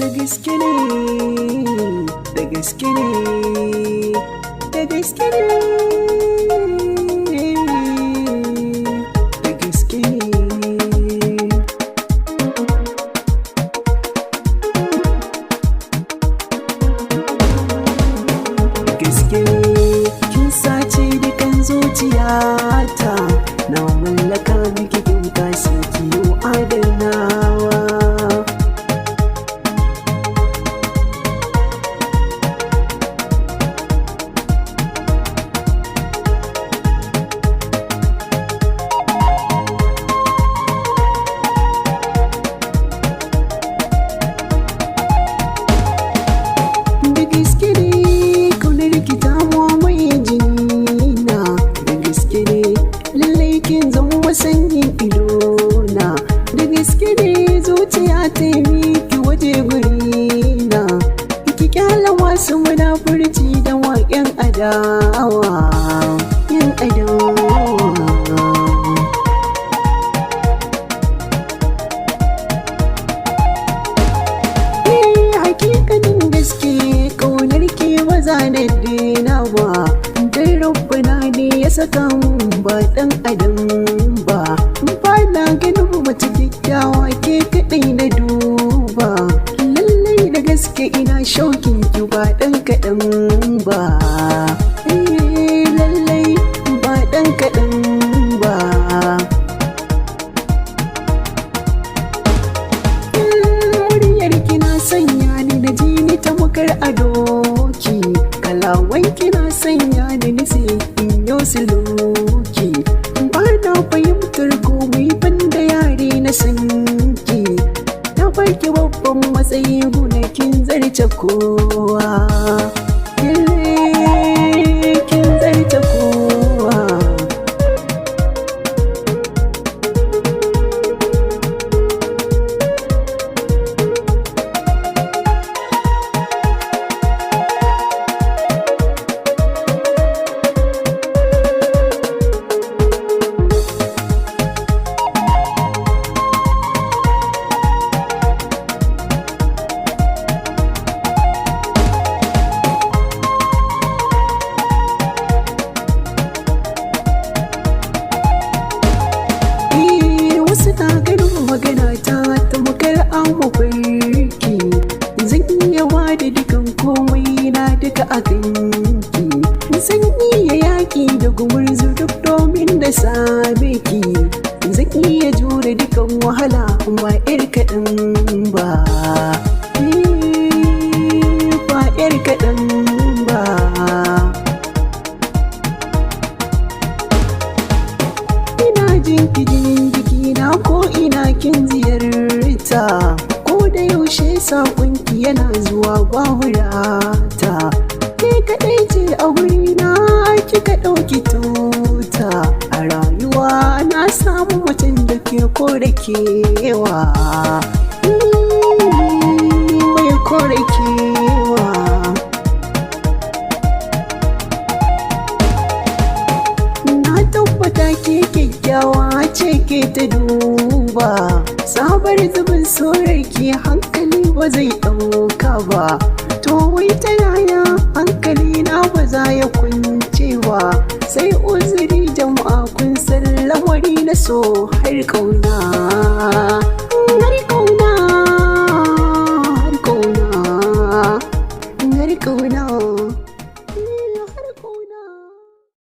da gaske ne, da gaske ne, da gaske ne, da gaske ne. Gaske kin sace dukan zuciyata, na mallaka miki kyauta sai kiyo adanawa. Da gaske ne kaunar ki ta mamaye jinina, da gaske ne lallai kin zama sanyin idona, da gaske ne zuciya ta yi miki waje gurina, ki kyala wasu munafurci da waƙen adawa, yan adawa. Hakikanin gaske ƙaunar ke maza da dina ba, dai rabbana ne ya saka mun ba ɗan adam ba, ba na ganin mace kyakkyawa ke kaɗai na duba, lallai da gaske ina shaukin ki ba ɗan kaɗan ba, lallai ba ɗan kaɗan ba. Muryar kina sanya ni na ji ni ta mukar adoki, kalawan kina sanya ni nise in yo siloki, ba na fahimtar komai banda yare na sanki, ta baki babban matsayi gunakin zarce kowa, kin zarce kowa. Wasu na ganin magana ta tamkar an mafarki, zan iya wada dukan komai na duka a kanki, zan iya yaƙi da gumurzu duk domin na same ki, zan iya jure dukan wahala ba 'yar kaɗan ba, ba 'yar kaɗan ba. Ina jin ki jinin jikina ko ina kin ziyarta, ko da yaushe saƙonki yana zuwa gwahurata, ke kaɗai ce a wurina kika ɗauki tuta, a rayuwa na samu mutum da ke kore kewa, mai kore kewa. Na tabbata ke kyakkyawa ce ke ta duba, sabar zubin sorarki hankali ba zai ɗauka ba, to wai ta yaya hankali na ba za ya kunce ba, sai uzuri jama'a kun san lamari na so har ƙauna, har ƙauna, har ƙauna, har ƙauna.